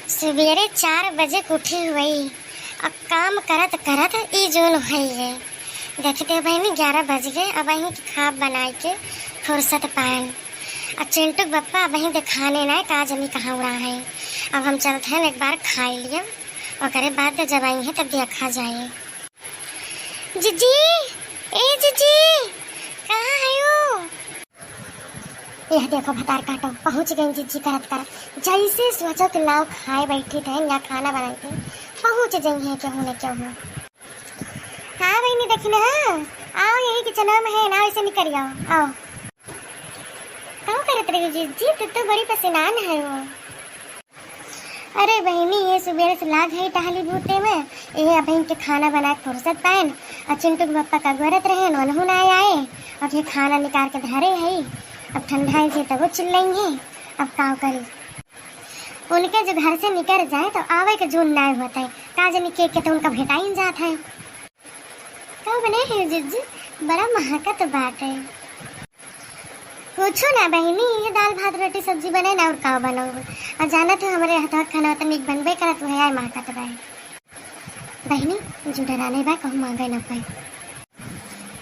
सवेरे 4 बजे उठी हुई अब काम करत करत ई जोन हुई है। देखते बहनी 11 बज गए। अब वहीं खा बनाए के फुर्सत पाए। अब चिंटू बप्पा अब वहीं दिखाने ना का जमी कहाँ उड़ा है। अब हम चलते हैं एक बार खा लिया और करे बाद जब आई है तब देखा जाए। जीजी ए जीजी कहाँ है वो? यह देखो भतार काटो पहुँच गई जीजी करत करत। जैसे सोचो कि लाओ खाए बैठी थे या खाना बनाए थे पहुँच गई है। क्या होने क्या हो। हाँ बहनी देखी ना आओ यही किचन में है ना ऐसे निकल आओ आओ। क्या करत रही जीजी तो बड़ी पसीनान है वो। अरे बहनी ये सुबह से लाग है टहली बूटे में ये अब इनके खाना बना के फुर्सत पाए और चिंटू के पप्पा का गोरत रहे नोनहू ना आए और फिर खाना निकाल के धरे है। अब ठंडा से तब वो चिल्लाएंगे। अब काव करी उनके जो घर से निकल जाए तो आवे के जून ना होता है का जनी के तो उनका भेटा ही जाता है। क्या बने है जीजी बड़ा महका तो बात है। पूछो ना बहनी ये दाल भात रोटी सब्जी बने ना और का बनाओ और जाना तो हमारे हाथ खाना तो नीक बनबे करत है यार महका तो बाय। बहनी जो डराने बा कहूँ मांगे ना पाए।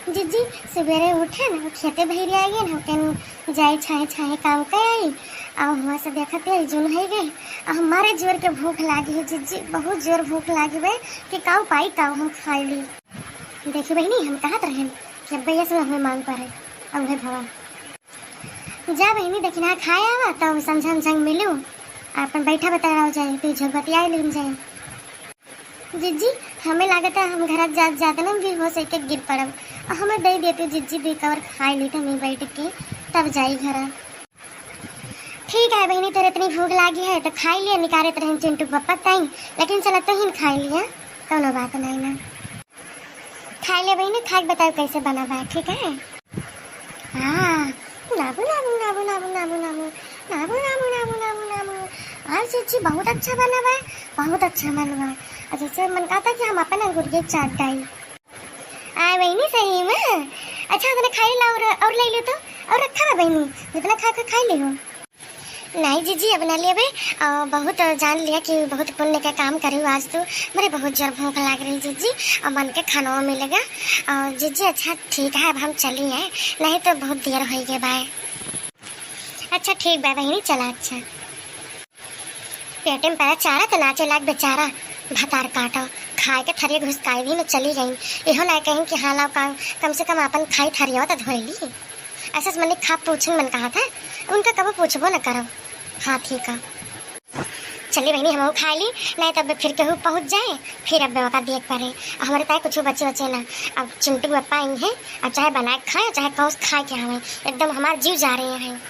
जीजी सवेरे उठे ना खेते बहरी आई ना कहीं जाए छाए छाए काम कर आई और हुआ से देखते जून है गए और हमारे जोर के भूख लागी है जीजी बहुत जोर भूख लागी बे कि काऊ पाई काऊ हम खा ली। देखी बहनी हम कहत रहे कि भैया से हमें मांग पड़े अब है भवा जा बहनी देखना खाए आवा तब समझम संग मिलू अपन बैठा बता जाए तो झगबतिया लिम जाए। जीजी हमें लागत है हम घर जाते ना भी हो सके गिर पड़ब और हमें दे देते जीजी भी कवर खाई ली हमें बैठ के तब जाई घर। ठीक है बहनी तेरे इतनी भूख लागी है तो खाई लिया निकालते रहे चिंटू पप्पा ताई लेकिन चला तो ही खाई लिया कोनो बात नहीं ना खाई लिया बहनी खा के बताओ कैसे बना बा ठीक है। हाँ नाबू नाबू नाबू नाबू नाबू नाबू नाबू नाबू नाबू नाबू नाबू आज जीजी बहुत अच्छा बना बा बहुत अच्छा बना बा जैसे मन कहता कि हम अपन अंगूर चाट डाई आए बहनी सही में अच्छा मैंने खाई ला और ले लो तो और रखा ना बहनी जितना खा कर खाई ले हो। नहीं जीजी अब ना लिए भाई बहुत जान लिया कि बहुत पुण्य का काम करी आज तो मेरे बहुत जोर भूख लग रही जीजी और मन के खाना मिलेगा जीजी। अच्छा ठीक है अब हम चली हैं नहीं तो बहुत देर हो गई बाय। अच्छा ठीक बाय बहनी चला अच्छा पेटे में पड़ा चारा तो नाचे लाग बेचारा भतार काटो खाए के थरिया घुसकाई भी न चली गई इहो ना कहीं कि हाँ लाओ कम से कम अपन खाई थरिया तो धोली ऐसा मन खा पूछन मन कहा था उनका कब पूछबो न करो। हाँ ठीक है चलिए बहनी हम खा ली नहीं तब फिर कहूँ पहुँच जाए फिर अब मौका देख पा रहे हमारे ताए कुछ बचे ना। अब चिंटू पप्पा आई हैं अब चाहे बनाए खाए चाहे कौस खाए क्या हमें एकदम हमारे जीव जा रहे हैं।